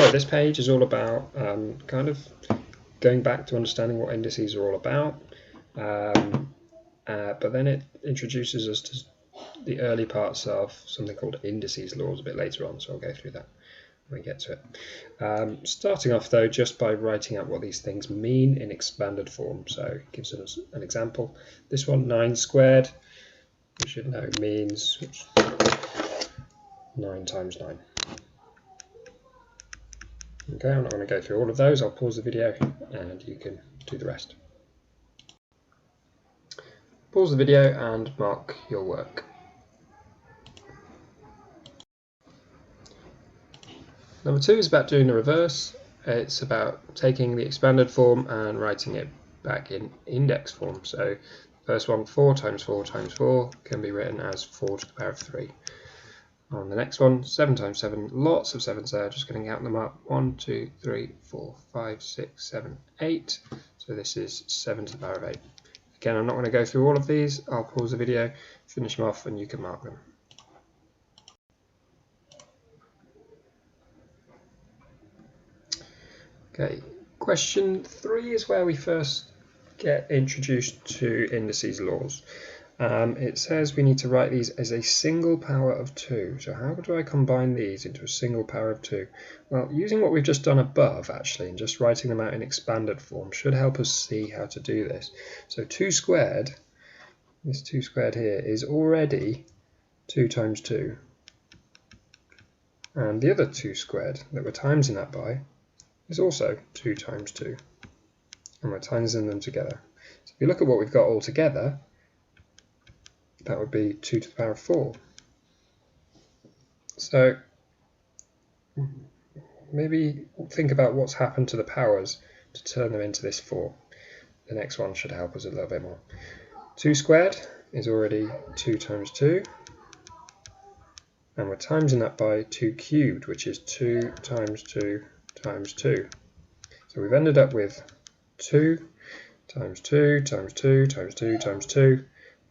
So this page is all about kind of going back to understanding what indices are all about, but then it introduces us to the early parts of something called indices laws a bit later on, so I'll go through that when we get to it. Starting off though just by writing out what these things mean in expanded form. So it gives us an example. This one, 9 squared, we should know means 9 times 9. Okay, I'm not going to go through all of those. I'll pause the video and you can do the rest. Pause the video and mark your work. Number 2 is about doing the reverse. It's about taking the expanded form and writing it back in index form. So first one, 4 times 4 times 4 can be written as 4 to the power of 3. On the next one, 7 times 7, lots of 7s there, just going to count them up. 1, 2, 3, 4, 5, 6, 7, 8. So this is 7 to the power of 8. Again, I'm not going to go through all of these. I'll pause the video, finish them off, and you can mark them. Okay, question 3 is where we first get introduced to indices laws. It says we need to write these as a single power of 2. So how do I combine these into a single power of 2? Well, using what we've just done above, actually, and just writing them out in expanded form should help us see how to do this. So 2 squared, this 2 squared here, is already 2 times 2. And the other 2 squared that we're timesing that by is also 2 times 2. And we're timesing them together. So if you look at what we've got all together, that would be 2 to the power of 4. So maybe think about what's happened to the powers to turn them into this 4. The next one should help us a little bit more. 2 squared is already 2 times 2. And we're timesing that by 2 cubed, which is 2 times 2 times 2. So we've ended up with 2 times 2 times 2 times 2 times 2.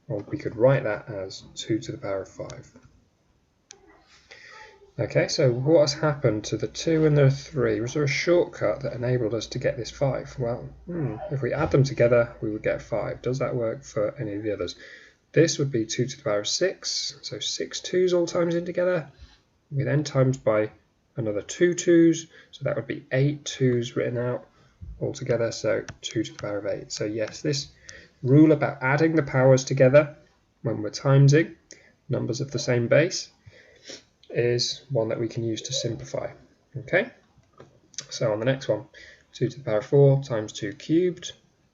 Or we could write that as 2 to the power of 5. Okay, so what has happened to the 2 and the 3? Was there a shortcut that enabled us to get this 5? Well, if we add them together, we would get 5. Does that work for any of the others? This would be 2 to the power of 6, so 6 2's all times in together. We then times by another 2 2's, so that would be 8 2's written out all together, so 2 to the power of 8. So yes, this rule about adding the powers together when we're timesing numbers of the same base is one that we can use to simplify. Okay, so on the next one, 2 to the power of 4 times 2 cubed,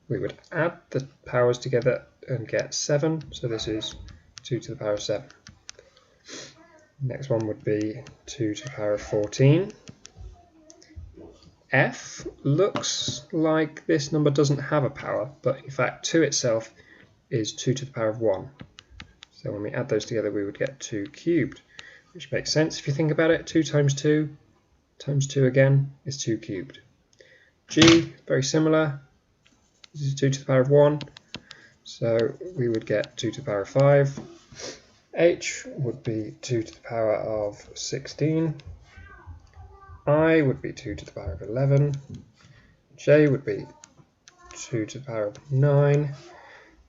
we would add the powers together and get 7, so this is 2 to the power of 7. Next one would be 2 to the power of 14. F looks like this number doesn't have a power, but in fact 2 itself is 2 to the power of 1. So when we add those together we would get 2 cubed, which makes sense if you think about it. 2 times 2 times 2 again is 2 cubed. G, very similar. This is 2 to the power of 1, so we would get 2 to the power of 5. H would be 2 to the power of 16. I would be 2 to the power of 11. J would be 2 to the power of 9.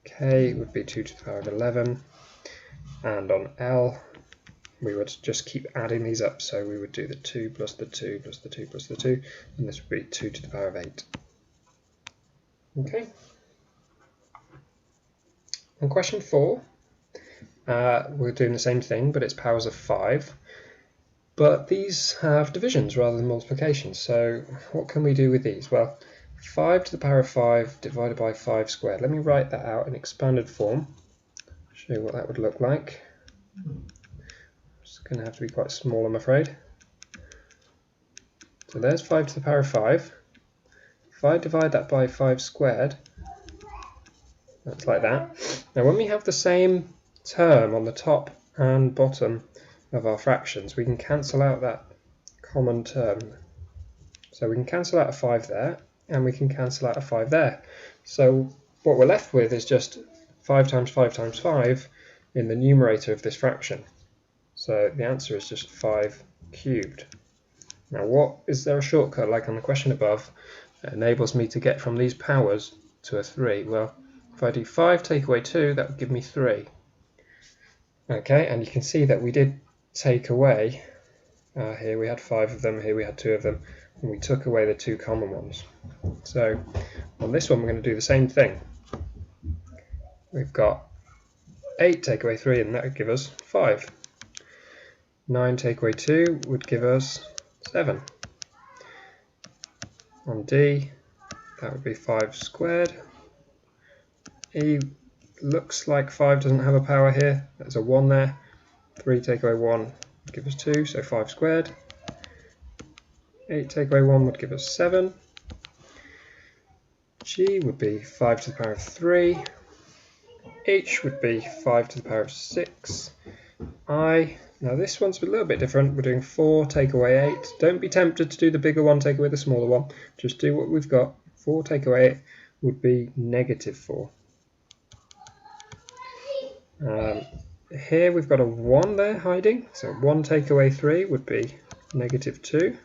K would be 2 to the power of 11. And on L, we would just keep adding these up. So we would do the 2 plus the 2 plus the 2 plus the 2. And this would be 2 to the power of 8. Okay. On question 4, we're doing the same thing, but it's powers of 5. But these have divisions rather than multiplications, so what can we do with these? Well, 5 to the power of 5 divided by 5 squared. Let me write that out in expanded form, show you what that would look like. It's going to have to be quite small, I'm afraid. So there's 5 to the power of 5. If I divide that by 5 squared, that's like that. Now when we have the same term on the top and bottom of our fractions, we can cancel out that common term. So we can cancel out a 5 there, and we can cancel out a 5 there. So what we're left with is just 5 times 5 times 5 in the numerator of this fraction. So the answer is just 5 cubed. Now is there a shortcut like on the question above that enables me to get from these powers to a 3? Well, if I do 5 take away 2, that would give me 3. Okay, and you can see that we did take away, here we had 5 of them, here we had 2 of them, and we took away the 2 common ones. So on this one we're going to do the same thing. We've got 8 take away 3, and that would give us 5. 9 take away 2 would give us 7. On D, that would be 5 squared. E looks like 5 doesn't have a power here. There's a 1 there. 3 take away 1 would give us 2, so 5 squared. 8 take away 1 would give us 7. G would be 5 to the power of 3. H would be 5 to the power of 6. I, now this one's a little bit different. We're doing 4 take away 8. Don't be tempted to do the bigger one, take away the smaller one. Just do what we've got. 4 take away 8 would be negative 4. Here we've got a 1 there hiding, so 1 take away 3 would be negative 2.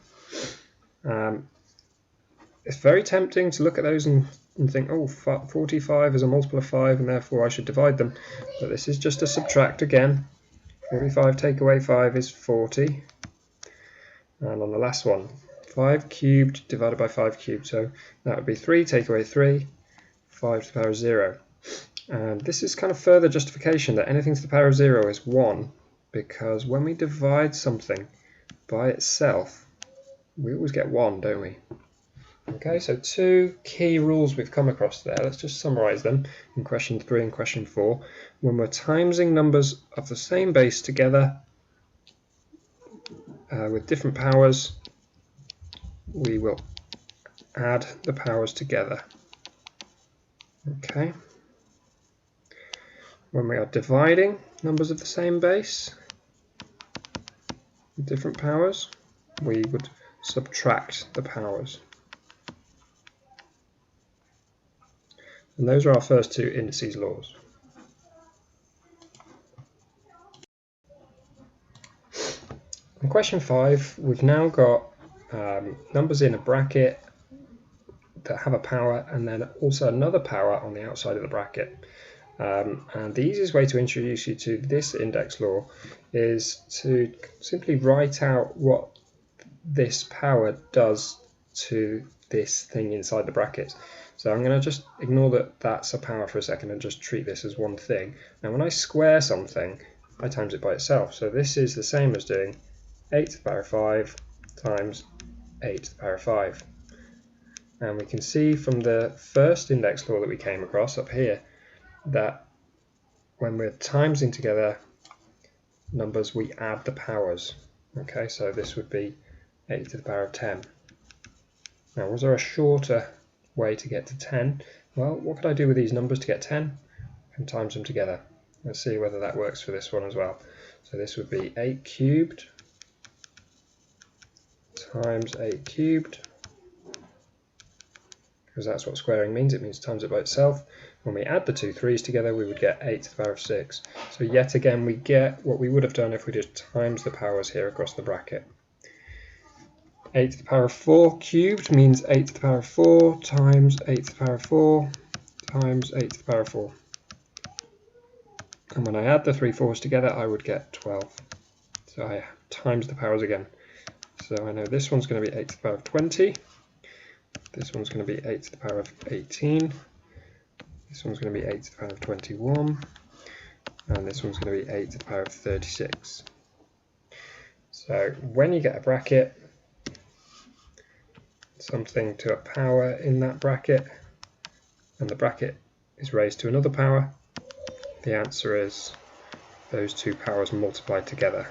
It's very tempting to look at those and think, oh, 45 is a multiple of 5 and therefore I should divide them. But this is just a subtract again. 45 take away 5 is 40. And on the last one, 5 cubed divided by 5 cubed. So that would be 3 take away 3, 5 to the power of 0. And this is kind of further justification that anything to the power of 0 is 1, because when we divide something by itself, we always get 1, don't we? Okay, so 2 key rules we've come across there. Let's just summarize them in question 3 and question 4. When we're timesing numbers of the same base together with different powers, we will add the powers together. Okay. When we are dividing numbers of the same base with different powers, we would subtract the powers. And those are our first 2 indices laws. In question 5, we've now got numbers in a bracket that have a power and then also another power on the outside of the bracket. And the easiest way to introduce you to this index law is to simply write out what this power does to this thing inside the bracket. So I'm going to just ignore that that's a power for a second and just treat this as one thing. Now when I square something, I times it by itself. So this is the same as doing 8 to the power of 5 times 8 to the power of 5. And we can see from the first index law that we came across up here that when we're timesing together numbers, we add the powers. Okay, so this would be 8 to the power of 10. Now, was there a shorter way to get to 10? Well, what could I do with these numbers to get 10? I can times them together. Let's see whether that works for this one as well. So this would be 8 cubed times 8 cubed, because that's what squaring means. It means times it by itself. When we add the 2 3's together, we would get 8 to the power of 6. So yet again, we get what we would have done if we just times the powers here across the bracket. 8 to the power of 4 cubed means 8 to the power of 4 times 8 to the power of 4 times 8 to the power of 4. And when I add the 3 4's together, I would get 12. So I times the powers again. So I know this one's going to be 8 to the power of 20. This one's going to be 8 to the power of 18. This one's going to be 8 to the power of 21. And this one's going to be 8 to the power of 36. So when you get a bracket, something to a power in that bracket, and the bracket is raised to another power, the answer is those 2 powers multiplied together.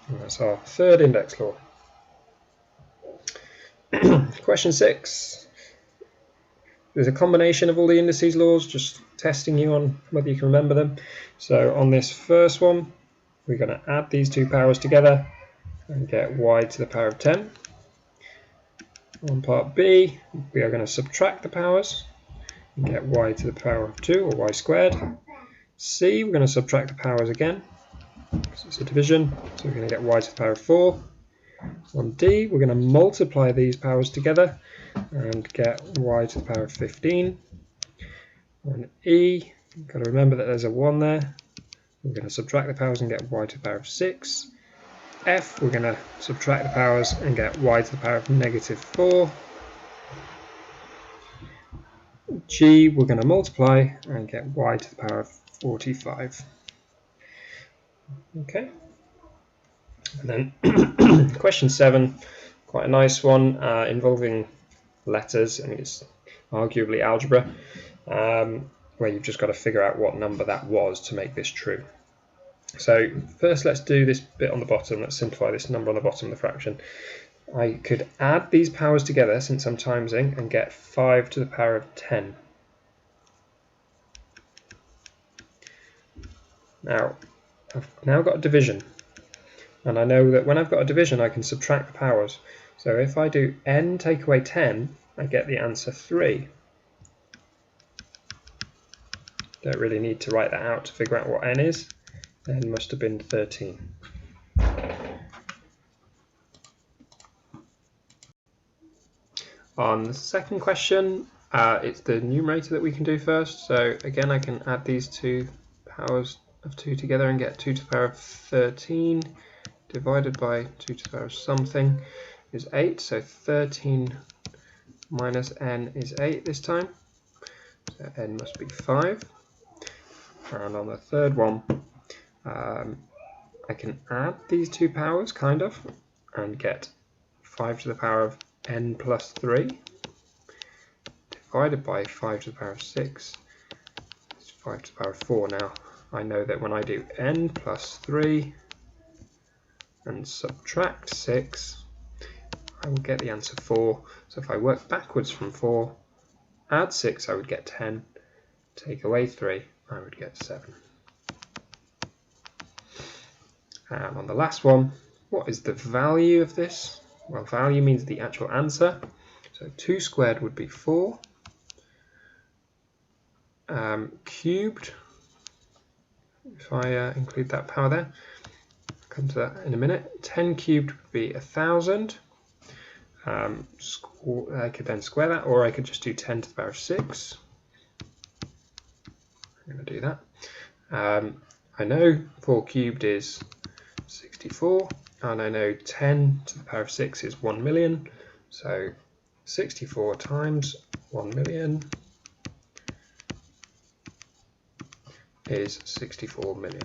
And that's our third index law. Question 6. There's a combination of all the indices laws, just testing you on whether you can remember them. So on this first one, we're going to add these 2 powers together and get y to the power of 10. On part B, we are going to subtract the powers and get y to the power of 2, or y squared. C, we're going to subtract the powers again, because it's a division, so we're going to get y to the power of 4. On D, we're going to multiply these powers together and get y to the power of 15. On E, you've got to remember that there's a 1 there. We're going to subtract the powers and get y to the power of 6. F, we're going to subtract the powers and get y to the power of negative 4. G, we're going to multiply and get y to the power of 45. Okay. And then question 7, quite a nice one, involving letters. I mean, it's arguably algebra, where you've just got to figure out what number that was to make this true. So first let's do this bit on the bottom. Let's simplify this number on the bottom of the fraction. I could add these powers together since I'm timesing and get 5 to the power of 10. Now, I've now got a division. And I know that when I've got a division, I can subtract the powers. So if I do n take away 10, I get the answer 3. Don't really need to write that out to figure out what n is. N must have been 13. On the second question, it's the numerator that we can do first. So again, I can add these two powers of 2 together and get 2 to the power of 13 divided by 2 to the power of something is 8. So 13 minus n is 8 this time. So n must be 5. And on the third one, I can add these two powers, kind of, and get 5 to the power of n plus 3 divided by 5 to the power of 6 is 5 to the power of 4. Now, I know that when I do n plus 3 and subtract 6, I will get the answer 4. So if I work backwards from 4, add 6, I would get 10. Take away 3, I would get 7. And on the last one, what is the value of this? Well, value means the actual answer. So 2 squared would be 4. Cubed, if I include that power there, I'll come to that in a minute. 10 cubed would be 1,000. I could then square that, or I could just do 10 to the power of 6. I'm going to do that. I know 4 cubed is 64, and I know 10 to the power of 6 is 1 million. So 64 times 1 million is 64 million.